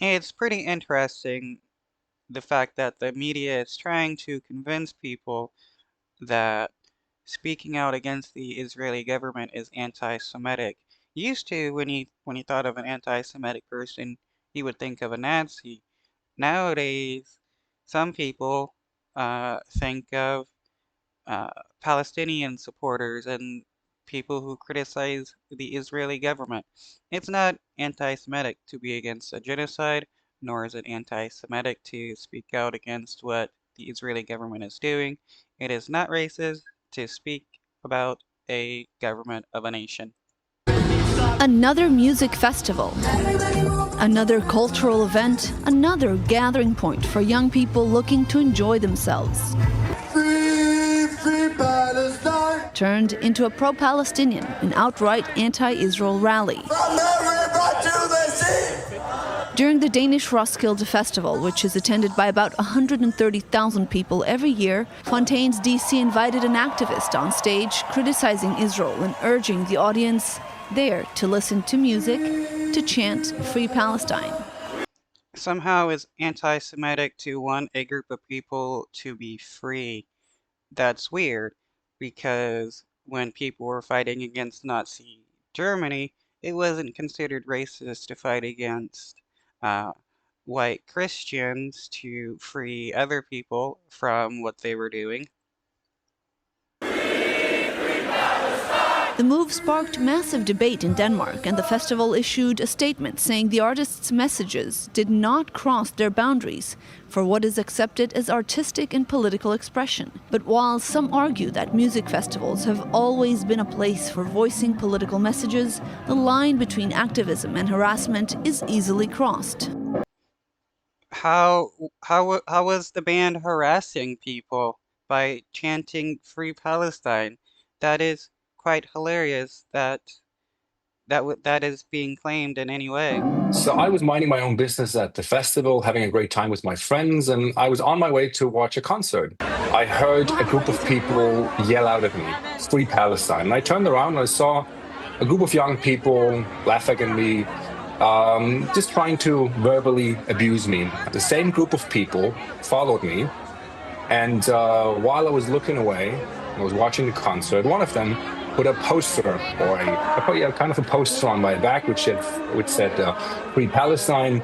It's pretty interesting the fact that the media is trying to convince people that speaking out against the Israeli government is anti-Semitic. Used to, when you thought of an anti-Semitic person, you would think of a Nazi. Nowadays, some people think of uh, Palestinian supporters and people who criticize the Israeli government. It's not anti-Semitic to be against a genocide, nor is it anti-Semitic to speak out against what the Israeli government is doing. It is not racist to speak about a government of a nation. Another music festival, another cultural event, another gathering point for young people looking to enjoy themselves. Free Palestine. Turned into a pro-Palestinian and outright anti-Israel rally. From the river to the sea. During the Danish Roskilde Festival, which is attended by about 130,000 people every year, Fontaine's DC invited an activist on stage criticizing Israel and urging the audience there to listen to music, to chant Free Palestine. Somehow is anti-Semitic to want a group of people to be free. That's weird, because when people were fighting against Nazi Germany, it wasn't considered racist to fight against uh, white Christians to free other people from what they were doing. The move sparked massive debate in Denmark, and the festival issued a statement saying the artists' messages did not cross their boundaries for what is accepted as artistic and political expression. But while some argue that music festivals have always been a place for voicing political messages, the line between activism and harassment is easily crossed. How was the band harassing people by chanting Free Palestine? That is quite hilarious that is being claimed in any way. So I was minding my own business at the festival, having a great time with my friends, and I was on my way to watch a concert. I heard a group of people yell out at me, "Free Palestine." And I turned around and I saw a group of young people laughing at me, just trying to verbally abuse me. The same group of people followed me, and while I was looking away, I was watching the concert, one of them put a poster, or kind of a poster on my back, which said "Free Palestine."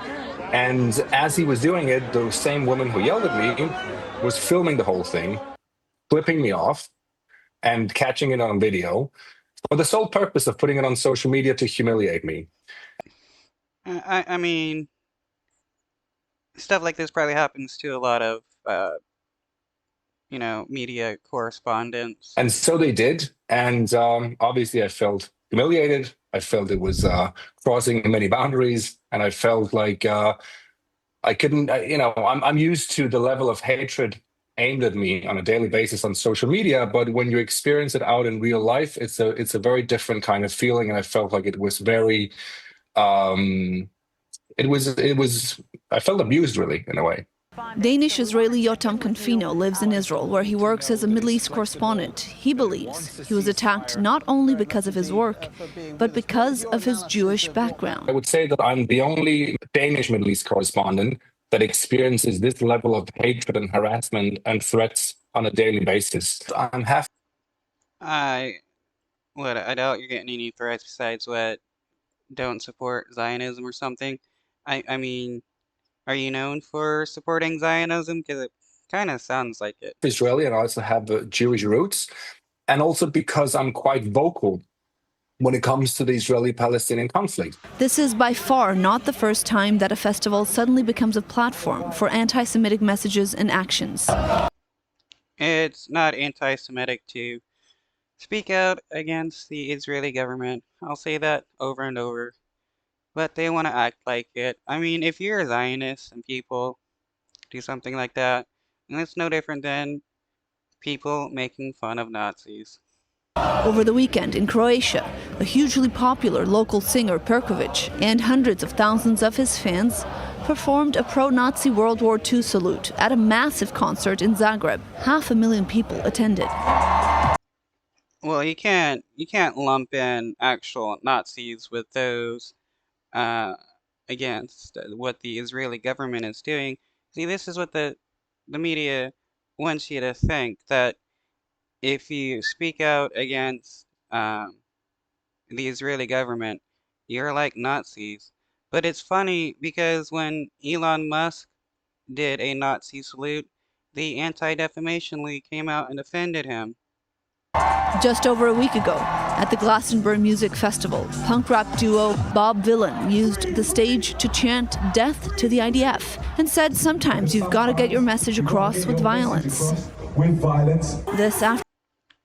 And as he was doing it, the same woman who yelled at me was filming the whole thing, flipping me off, and catching it on video for the sole purpose of putting it on social media to humiliate me. I mean, stuff like this probably happens to a lot of media correspondents. And so they did. And obviously I felt humiliated. I felt it was crossing many boundaries. And I felt like I couldn't, I'm used to the level of hatred aimed at me on a daily basis on social media. But when you experience it out in real life, it's a very different kind of feeling. And I felt like it was very, I felt abused, really, in a way. Danish-Israeli Yotam Confino lives in Israel, where he works as a Middle East correspondent. He believes he was attacked not only because of his work, but because of his Jewish background. I would say that I'm the only Danish Middle East correspondent that experiences this level of hatred and harassment and threats on a daily basis. I doubt you're getting any threats besides what don't support Zionism or something. I mean, are you known for supporting Zionism? Because it kind of sounds like it. Israeli, and I also have Jewish roots, and also because I'm quite vocal when it comes to the Israeli-Palestinian conflict. This is by far not the first time that a festival suddenly becomes a platform for anti-Semitic messages and actions. It's not anti-Semitic to speak out against the Israeli government. I'll say that over and over. But they want to act like it. I mean, if you're a Zionist and people do something like that, then it's no different than people making fun of Nazis. Over the weekend in Croatia, a hugely popular local singer, Perkovic, and hundreds of thousands of his fans performed a pro-Nazi World War II salute at a massive concert in Zagreb. 500,000 people attended. Well, you can't lump in actual Nazis with those against what the Israeli government is doing. See, this is what the media wants you to think, that if you speak out against the Israeli government, you're like Nazis. But it's funny because when Elon Musk did a Nazi salute, the Anti-Defamation League came out and defended him. Just over a week ago, at the Glastonbury Music Festival, punk rap duo Bob Vylan used the stage to chant death to the IDF and said sometimes you've got to get your message across with violence. This after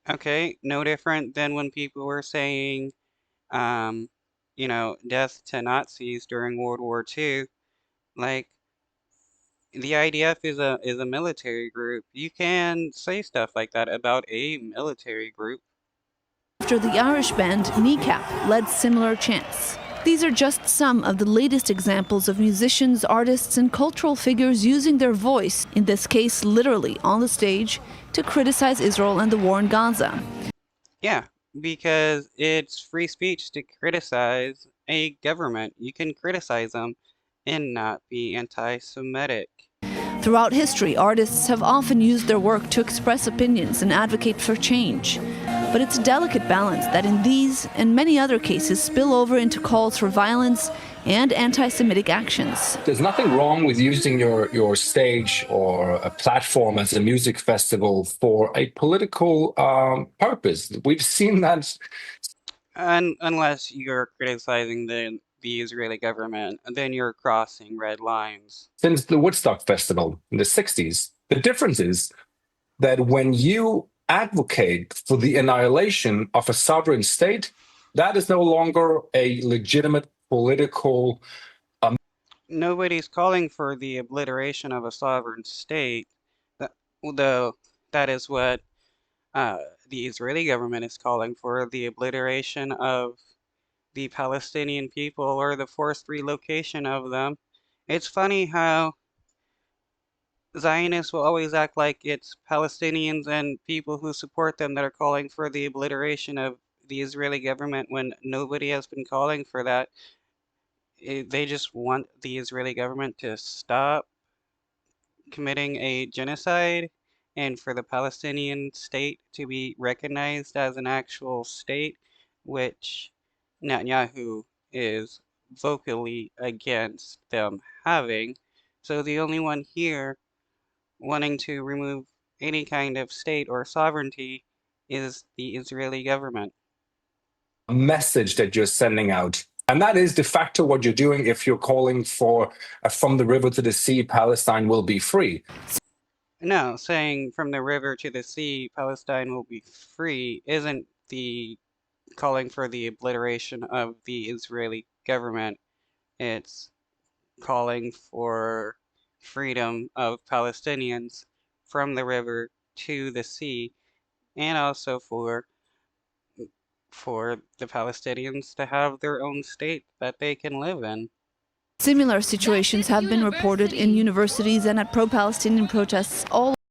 Okay, no different than when people were saying, death to Nazis during World War II. Like, the IDF is a military group. You can say stuff like that about a military group. the Irish band Kneecap led similar chants. These are just some of the latest examples of musicians, artists, and cultural figures using their voice, in this case literally on the stage, to criticize Israel and the war in Gaza. Yeah, because it's free speech to criticize a government. You can criticize them and not be anti-Semitic. Throughout history, artists have often used their work to express opinions and advocate for change. But it's a delicate balance that in these and many other cases spill over into calls for violence and anti-Semitic actions. There's nothing wrong with using your stage or a platform as a music festival for a political purpose. We've seen that. Unless you're criticizing the Israeli government, then you're crossing red lines. Since the Woodstock Festival in the 60s, the difference is that when you advocate for the annihilation of a sovereign state, that is no longer a legitimate political. Nobody's calling for the obliteration of a sovereign state, though that is what the Israeli government is calling for, the obliteration of the Palestinian people or the forced relocation of them. It's funny how Zionists will always act like it's Palestinians and people who support them that are calling for the obliteration of the Israeli government when nobody has been calling for that. They just want the Israeli government to stop committing a genocide and for the Palestinian state to be recognized as an actual state, which Netanyahu is vocally against them having. So the only one here wanting to remove any kind of state or sovereignty is the Israeli government. Message that you're sending out. And that is de facto what you're doing if you're calling for from the river to the sea, Palestine will be free. No, saying from the river to the sea, Palestine will be free isn't the calling for the obliteration of the Israeli government. It's calling for freedom of Palestinians from the river to the sea, and also for the Palestinians to have their own state that they can live in. Similar situations have been reported in universities and at pro-Palestinian protests all